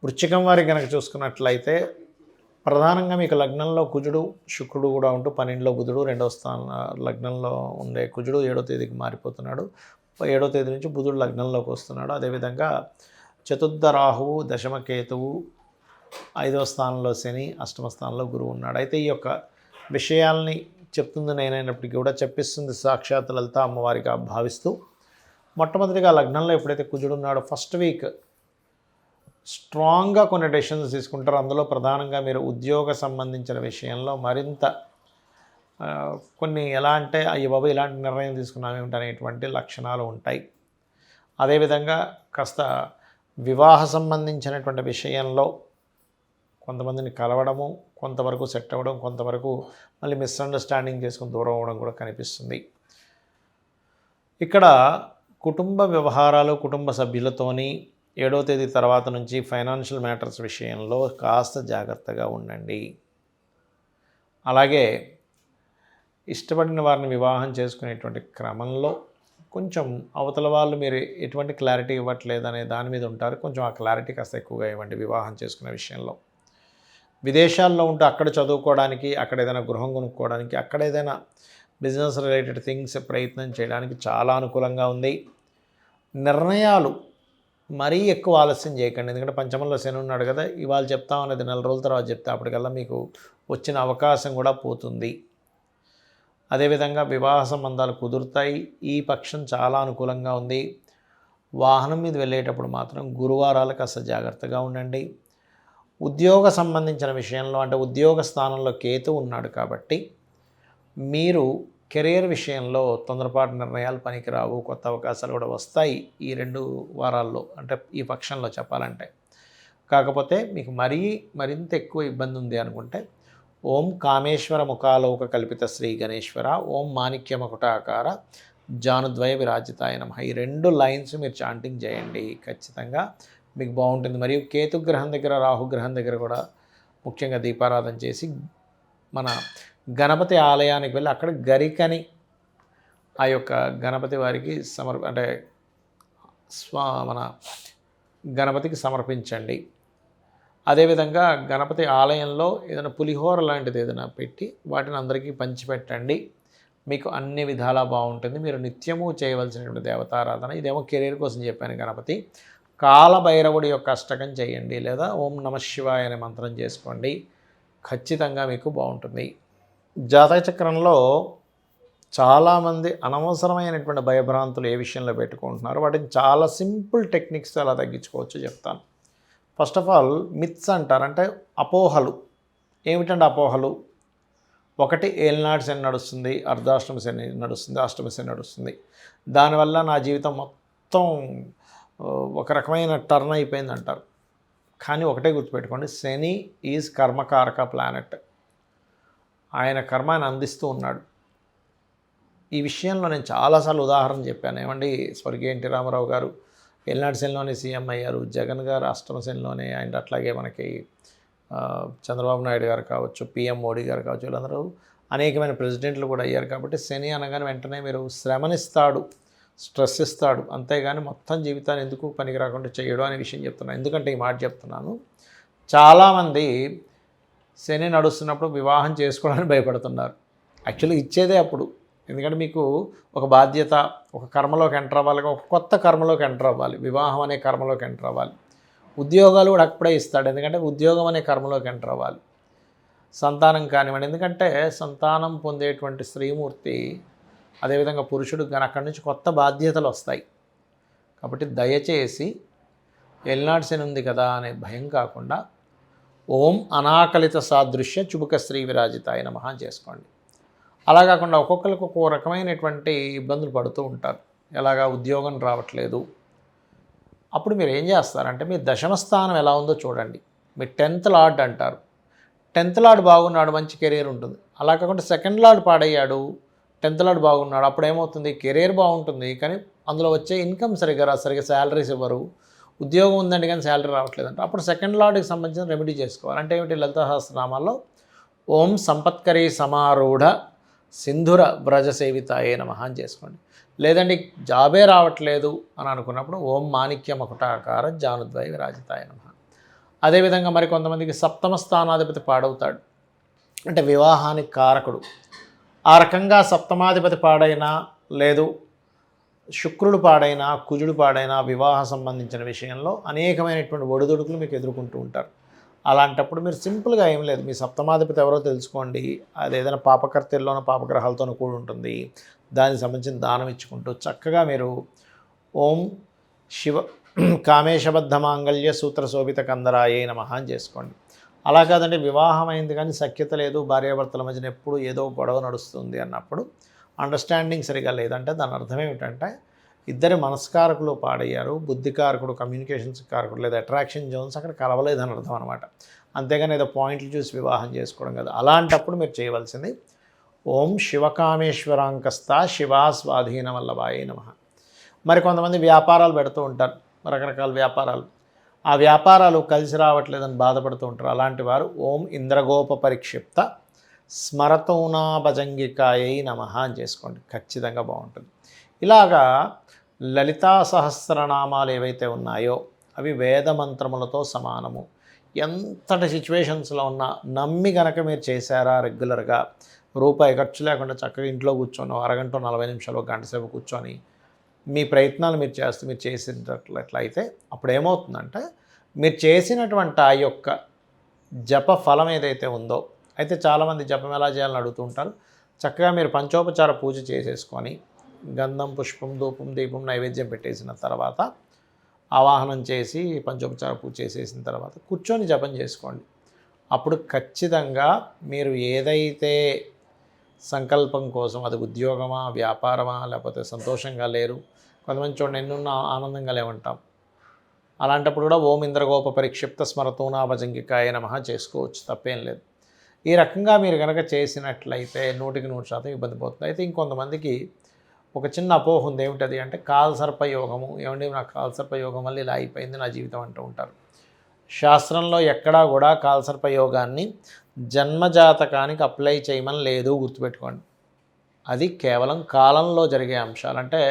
వృశ్చికం వారి కనుక చూసుకున్నట్లయితే ప్రధానంగా మీకు లగ్నంలో కుజుడు శుక్రుడు కూడా ఉంటూ 12లో బుధుడు 2వ స్థానం లగ్నంలో ఉండే కుజుడు 7వ తేదీకి మారిపోతున్నాడు. 7వ తేదీ నుంచి బుధుడు లగ్నంలోకి వస్తున్నాడు. అదేవిధంగా చతుర్థ రాహువు, దశమ కేతువు, 5వ స్థానంలో శని, 8వ స్థానంలో గురువు ఉన్నాడు. అయితే ఈ యొక్క విషయాల్ని చెప్తుంది నేనైనప్పటికీ కూడా చెప్పిస్తుంది సాక్షాత్ లలిత అమ్మవారిగా భావిస్తూ మొట్టమొదటిగా లగ్నంలో ఎప్పుడైతే కుజుడు ఉన్నాడో ఫస్ట్ వీక్ స్ట్రాంగ్గా కొన్ని డెసిషన్స్ తీసుకుంటారు. అందులో ప్రధానంగా మీరు ఉద్యోగ సంబంధించిన విషయంలో మరింత కొన్ని ఎలా అంటే అయ్య బాబు ఇలాంటి నిర్ణయం తీసుకున్నాం ఏమిటి అనేటువంటి లక్షణాలు ఉంటాయి. అదేవిధంగా కాస్త వివాహ సంబంధించినటువంటి విషయంలో కొంతమందిని కలవడము, కొంతవరకు సెట్ అవ్వడం, కొంతవరకు మళ్ళీ మిస్అండర్స్టాండింగ్ చేసుకుని దూరం అవ్వడం కూడా కనిపిస్తుంది. ఇక్కడ కుటుంబ వ్యవహారాలు, కుటుంబ సభ్యులతోని 7వ తేదీ తర్వాత నుంచి ఫైనాన్షియల్ మ్యాటర్స్ విషయంలో కాస్త జాగ్రత్తగా ఉండండి. అలాగే ఇష్టపడిన వారిని వివాహం చేసుకునేటువంటి క్రమంలో కొంచెం అవతల వాళ్ళు మీరు ఎటువంటి క్లారిటీ ఇవ్వట్లేదు అనే దాని మీద ఉంటారు. కొంచెం ఆ క్లారిటీ కాస్త ఎక్కువగా ఇవ్వండి వివాహం చేసుకునే విషయంలో. విదేశాల్లో ఉంటే అక్కడ చదువుకోవడానికి, అక్కడ ఏదైనా గృహం కొనుక్కోవడానికి, అక్కడ ఏదైనా బిజినెస్ రిలేటెడ్ థింగ్స్ ప్రయత్నం చేయడానికి చాలా అనుకూలంగా ఉంది. నిర్ణయాలు మరీ ఎక్కువ ఆలస్యం చేయకండి. ఎందుకంటే పంచమంలో శని ఉన్నాడు కదా, ఇవాళ చెప్తాం అనేది 4 రోజుల తర్వాత చెప్తే అప్పటికల్లా మీకు వచ్చిన అవకాశం కూడా పోతుంది. అదేవిధంగా వివాహ సంబంధాలు కుదురుతాయి. ఈ పక్షం చాలా అనుకూలంగా ఉంది. వాహనం మీద వెళ్ళేటప్పుడు మాత్రం గురువారాలు కాస్త జాగ్రత్తగా ఉండండి. ఉద్యోగ సంబంధించిన విషయంలో అంటే ఉద్యోగ స్థానంలో కేతు ఉన్నాడు కాబట్టి మీరు కెరీర్ విషయంలో తొందరపాటు నిర్ణయాలు పనికిరావు. కొత్త అవకాశాలు కూడా వస్తాయి ఈ 2 వారాల్లో, అంటే ఈ పక్షంలో చెప్పాలంటే. కాకపోతే మీకు మరింత ఎక్కువ ఇబ్బంది ఉంది అనుకుంటే ఓం కామేశ్వర ముఖాలోక కల్పిత శ్రీ గణేశ్వర, ఓం మాణిక్య మకుటాకార జానుద్వయ విరాజితాయ నమః. ఈ 2 లైన్స్ మీరు చాంటింగ్ చేయండి, ఖచ్చితంగా మీకు బాగుంటుంది. మరియు కేతుగ్రహం దగ్గర, రాహుగ్రహం దగ్గర కూడా ముఖ్యంగా దీపారాధన చేసి మన గణపతి ఆలయానికి వెళ్ళి అక్కడ గరికని ఆ యొక్క గణపతి వారికి అంటే మన గణపతికి సమర్పించండి. అదేవిధంగా గణపతి ఆలయంలో ఏదైనా పులిహోర లాంటిది ఏదైనా పెట్టి వాటిని అందరికీ పంచిపెట్టండి. మీకు అన్ని విధాలా బాగుంటుంది. మీరు నిత్యము చేయవలసినటువంటి దేవతారాధన, ఇదేమో కెరీర్ కోసం చెప్పాను గణపతి. కాలభైరవుడి యొక్క అష్టకం చేయండి, లేదా ఓం నమ శివాయ అనే మంత్రం చేసుకోండి, ఖచ్చితంగా మీకు బాగుంటుంది. జాతక చక్రంలో చాలామంది అనవసరమైనటువంటి భయభ్రాంతులు ఏ విషయంలో పెట్టుకుంటున్నారు, వాటిని చాలా సింపుల్ టెక్నిక్స్ ఎలా తగ్గించుకోవచ్చు చెప్తాను. ఫస్ట్ ఆఫ్ ఆల్ మిత్స్ అంటారు, అంటే అపోహలు. ఏమిటంటే అపోహలు, ఒకటి ఏలినాటి శని నడుస్తుంది, అర్ధాష్టమ శని నడుస్తుంది, అష్టమ శని నడుస్తుంది, దానివల్ల నా జీవితం మొత్తం ఒక రకమైన టర్న్ అయిపోయింది అంటారు. కానీ ఒకటే గుర్తుపెట్టుకోండి, శని ఈజ్ కర్మకారక ప్లానెట్. ఆయన కర్మాన్ని అందిస్తూ ఉన్నాడు. ఈ విషయంలో నేను చాలాసార్లు ఉదాహరణ చెప్పాను. ఏమండి, స్వర్గీయ ఎన్టీ రామారావు గారు ఏలినాటి శనిలోనే సీఎం అయ్యారు, జగన్ గారు అష్టమ శనిలోనే, అండ్ అట్లాగే మనకి చంద్రబాబు నాయుడు గారు కావచ్చు, పిఎం మోడీ గారు కావచ్చు, వీళ్ళందరూ అనేకమైన ప్రెసిడెంట్లు కూడా అయ్యారు. కాబట్టి శని అనగానే వెంటనే మీరు శ్రమనిస్తాడు, స్ట్రెస్ ఇస్తాడు, అంతేగాని మొత్తం జీవితాన్ని ఎందుకు పనికి రాకుండా చేయడం అనే విషయం చెప్తున్నాను. ఎందుకంటే ఈ మాట చెప్తున్నాను, చాలామంది శని నడుస్తున్నప్పుడు వివాహం చేసుకోవడానికి భయపడుతున్నారు. యాక్చువల్లీ ఇచ్చేదే అప్పుడు. ఎందుకంటే మీకు ఒక బాధ్యత, ఒక కర్మలోకి ఎంటర్ అవ్వాలి, ఒక కొత్త కర్మలోకి ఎంటర్ అవ్వాలి, వివాహం అనే కర్మలోకి ఎంటర్ అవ్వాలి. ఉద్యోగాలు కూడా అప్పుడే ఇస్తాడు, ఎందుకంటే ఉద్యోగం అనే కర్మలోకి ఎంటర్ అవ్వాలి. సంతానం కానివ్వండి, ఎందుకంటే సంతానం పొందేటువంటి స్త్రీమూర్తి, అదేవిధంగా పురుషుడు కానీ అక్కడి నుంచి కొత్త బాధ్యతలు వస్తాయి. కాబట్టి దయచేసి ఏలినాటి శని ఉంది కదా అనే భయం కాకుండా ఓం అనాకలిత సాదృశ్య చుబుక శ్రీ విరాజితాయ నమః చేసుకోండి. అలా కాకుండా ఒక్కొక్కరికి ఒక్కో రకమైనటువంటి ఇబ్బందులు పడుతూ ఉంటారు. ఎలాగా ఉద్యోగం రావట్లేదు, అప్పుడు మీరు ఏం చేస్తారంటే మీ దశమ స్థానం ఎలా ఉందో చూడండి. మీ 10th లార్డ్ అంటారు, 10th లార్డ్ బాగున్నాడు, మంచి కెరీర్ ఉంటుంది. అలా కాకుండా 2nd లార్డ్ పాడయ్యాడు, 10th లార్డ్ బాగున్నాడు, అప్పుడు ఏమవుతుంది, కెరీర్ బాగుంటుంది కానీ అందులో వచ్చే ఇన్కమ్ సరిగ్గా శాలరీస్ ఇవ్వరు. ఉద్యోగం ఉందండి కానీ శాలరీ రావట్లేదంట, అప్పుడు 2nd లార్డ్కి సంబంధించిన రెమెడీ చేసుకోవాలి. అంటే ఏమిటి, లలితా సహస్రనామాల్లో ఓం సంపత్కరీ సమారూఢ సింధుర వ్రజ సేవితాయే నమః అని చేసుకోండి. లేదండి జాబే రావట్లేదు అని అనుకున్నప్పుడు ఓం మాణిక్య మకుటాకార జానుద్వయ విరాజితాయ నమః. అదేవిధంగా మరి కొంతమందికి సప్తమ స్థానాధిపతి పాడవుతాడు, అంటే వివాహానికి కారకుడు. ఆ రకంగా సప్తమాధిపతి పాడైనా, లేదు శుక్రుడు పాడైనా, కుజుడు పాడైనా వివాహ సంబంధించిన విషయంలో అనేకమైనటువంటి ఒడిదుడుకులు మీకు ఎదుర్కొంటూ ఉంటారు. అలాంటప్పుడు మీరు సింపుల్గా ఏం లేదు, మీ సప్తమాధిపతి ఎవరో తెలుసుకోండి. అది ఏదైనా పాపకర్తెల్లోనో పాపగ్రహాలతోనూ కూడి ఉంటుంది. దానికి సంబంధించిన దానం ఇచ్చుకుంటూ చక్కగా మీరు ఓం శివ కామేశబద్ధ మాంగళ్య సూత్ర శోభిత కందరాయే నమః అని చేసుకోండి. అలా కాదండి, వివాహం అయింది కానీ సఖ్యత లేదు, భార్యాభర్తల మధ్యన ఎప్పుడు ఏదో గొడవ నడుస్తుంది అన్నప్పుడు, అండర్స్టాండింగ్ సరిగా లేదంటే దాని అర్థం ఏమిటంటే ఇద్దరి మనస్కారకులు పాడయ్యారు, బుద్ధికారకుడు కమ్యూనికేషన్స్ కారకుడు లేదా అట్రాక్షన్ జోన్స్ అక్కడ కలవలేదని అర్థం అనమాట. అంతేగాని ఏదో పాయింట్లు చూసి వివాహం చేసుకోవడం కాదు. అలాంటప్పుడు మీరు చేయవలసింది ఓం శివకామేశ్వరాంకస్త శివా స్వాధీన వల్లభాయే నమః. మరి కొంతమంది వ్యాపారాలు పెడుతూ ఉంటారు, రకరకాల వ్యాపారాలు, ఆ వ్యాపారాలు కలిసి రావట్లేదని బాధపడుతూ ఉంటారు. అలాంటి వారు ఓం ఇంద్రగోప పరిక్షిప్త స్మరతూనాభజంగికాయై నమః అని చేసుకోండి, ఖచ్చితంగా బాగుంటుంది. ఇలాగా లలితా సహస్రనామాలు ఏవైతే ఉన్నాయో అవి వేద మంత్రములతో సమానము. ఎంతటి సిచ్యువేషన్స్లో ఉన్నా నమ్మి గనక మీరు చేశారా రెగ్యులర్గా, రూపాయి ఖర్చు లేకుండా చక్కగా ఇంట్లో కూర్చొని అరగంట 40 నిమిషాలు గంట సేపు కూర్చొని మీ ప్రయత్నాలు మీరు చేసినట్లయితే అప్పుడు ఏమవుతుందంటే మీరు చేసినటువంటి ఆ యొక్క జప ఫలం ఏదైతే ఉందో, అయితే చాలామంది జపం ఎలా చేయాలని అడుగుతూ ఉంటారు. చక్కగా మీరు పంచోపచార పూజ చేసేసుకొని గంధం పుష్పం ధూపం దీపం నైవేద్యం పెట్టేసిన తర్వాత ఆవాహనం చేసి పంచోపచార పూజ చేసేసిన తర్వాత కూర్చొని జపం చేసుకోండి. అప్పుడు ఖచ్చితంగా మీరు ఏదైతే సంకల్పం కోసం, అది ఉద్యోగమా, వ్యాపారమా, లేకపోతే సంతోషంగా లేరు, కొంతమంది చూడండి ఎన్నున్న ఆనందంగా లేవంటాం, అలాంటప్పుడు కూడా ఓం ఇంద్రగోప పరిక్షిప్త స్మరతూనాభజంగికాయ నమః చేసుకోవచ్చు, తప్పేం లేదు. ఈ రకంగా మీరు కనుక చేసినట్లయితే 100% ఇబ్బంది పోతుంది. అయితే ఇంకొంతమందికి ఒక చిన్న అపోహ ఉంది, ఏమిటది అంటే కాలసర్పయోగము. ఏమండి నాకు కాలసర్పయోగం వల్ల ఇలా అయిపోయింది నా జీవితం అంటూ ఉంటారు. శాస్త్రంలో ఎక్కడా కూడా కాలసర్పయోగాన్ని జన్మజాతకానికి అప్లై చేయమని లేదు, గుర్తుపెట్టుకోండి. అది కేవలం కాలంలో జరిగే అంశాలు. అంటే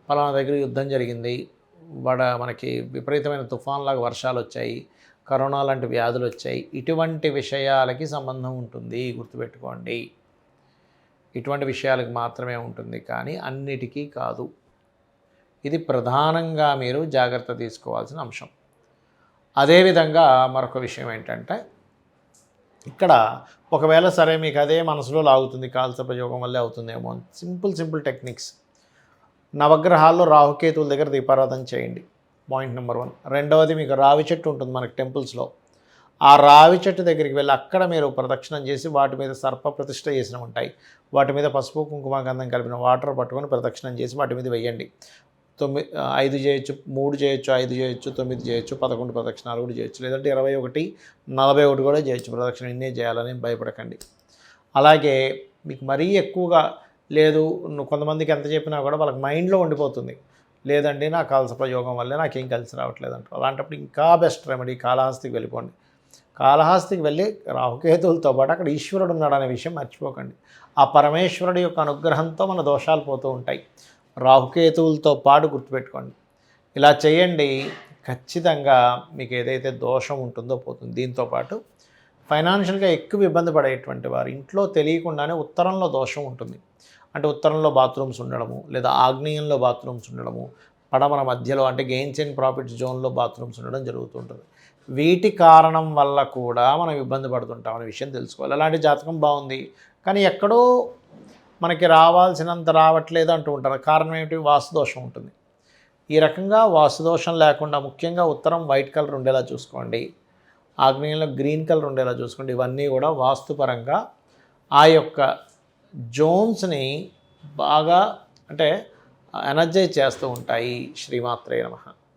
పలానా దగ్గర యుద్ధం జరిగింది, మనకి విపరీతమైన తుఫాన్లాగా వర్షాలు వచ్చాయి, కరోనా లాంటి వ్యాధులు వచ్చాయి, ఇటువంటి విషయాలకి సంబంధం ఉంటుంది, గుర్తుపెట్టుకోండి. ఇటువంటి విషయాలకు మాత్రమే ఉంటుంది, కానీ అన్నిటికీ కాదు. ఇది ప్రధానంగా మీరు జాగ్రత్త తీసుకోవాల్సిన అంశం. అదేవిధంగా మరొక విషయం ఏంటంటే, ఇక్కడ ఒకవేళ సరే మీకు అదే మనసులో లాగుతుంది, కాలసర్పయోగం వల్లే అవుతుందేమో అని సింపుల్ టెక్నిక్స్. నవగ్రహాల్లో రాహుకేతువుల దగ్గర దీపారాధన చేయండి, పాయింట్ నెంబర్ 1. రెండవది, మీకు రావి చెట్టు ఉంటుంది మనకి టెంపుల్స్లో, ఆ రావి చెట్టు దగ్గరికి వెళ్ళి అక్కడ మీరు ప్రదక్షిణం చేసి వాటి మీద సర్ప ప్రతిష్ఠ చేసినవి ఉంటాయి, వాటి మీద పసుపు కుంకుమ గంధం కలిపిన వాటర్ పట్టుకొని ప్రదక్షిణం చేసి వాటి మీద వెయ్యండి. 5 చేయొచ్చు, 3 చేయొచ్చు, 5 చేయొచ్చు, 9 చేయొచ్చు, 11 ప్రదక్షిణాలు కూడా చేయొచ్చు, లేదంటే 21, 41 కూడా చేయొచ్చు ప్రదక్షిణ. ఇన్నే చేయాలని భయపడకండి. అలాగే మీకు మరీ ఎక్కువగా లేదు, కొంతమందికి ఎంత చెప్పినా కూడా వాళ్ళకి మైండ్లో ఉండిపోతుంది, లేదండి నా కాలసర్పయోగం వల్లే నాకేం కలిసి రావట్లేదు అంటారు. అలాంటప్పుడు ఇంకా బెస్ట్ రెమెడీ కాళహస్తికి వెళ్ళిపోండి. కాళహస్తికి వెళ్ళి రాహుకేతువులతో పాటు అక్కడ ఈశ్వరుడు ఉన్నాడనే విషయం మర్చిపోకండి. ఆ పరమేశ్వరుడి యొక్క అనుగ్రహంతో మన దోషాలు పోతూ ఉంటాయి, రాహుకేతువులతో పాటు గుర్తుపెట్టుకోండి. ఇలా చేయండి, ఖచ్చితంగా మీకు ఏదైతే దోషం ఉంటుందో పోతుంది. దీంతోపాటు ఫైనాన్షియల్గా ఎక్కువ ఇబ్బంది పడేటువంటి వారు ఇంట్లో తెలియకుండానే ఉత్తరంలో దోషం ఉంటుంది. అంటే ఉత్తరంలో బాత్రూమ్స్ ఉండడము, లేదా ఆగ్నేయంలో బాత్రూమ్స్ ఉండడము, పడమర మధ్యలో అంటే గెయిన్స్ అండ్ ప్రాఫిట్స్ జోన్లో బాత్రూమ్స్ ఉండడం జరుగుతుంటుంది. వీటి కారణం వల్ల కూడా మనం ఇబ్బంది పడుతుంటాం అనే విషయం తెలుసుకోవాలి. అలాంటి జాతకం బాగుంది కానీ ఎక్కడో మనకి రావాల్సినంత రావట్లేదు అంటూ ఉంటారు. కారణం ఏమిటి? వాస్తుదోషం ఉంటుంది. ఈ రకంగా వాస్తుదోషం లేకుండా ముఖ్యంగా ఉత్తరం వైట్ కలర్ ఉండేలా చూసుకోండి, ఆగ్నేయంలో గ్రీన్ కలర్ ఉండేలా చూసుకోండి. ఇవన్నీ కూడా వాస్తుపరంగా ఆ యొక్క జోన్స్ని బాగా అంటే ఎనర్జైజ్ చేస్తూ ఉంటాయి. శ్రీమాత్రే నమః.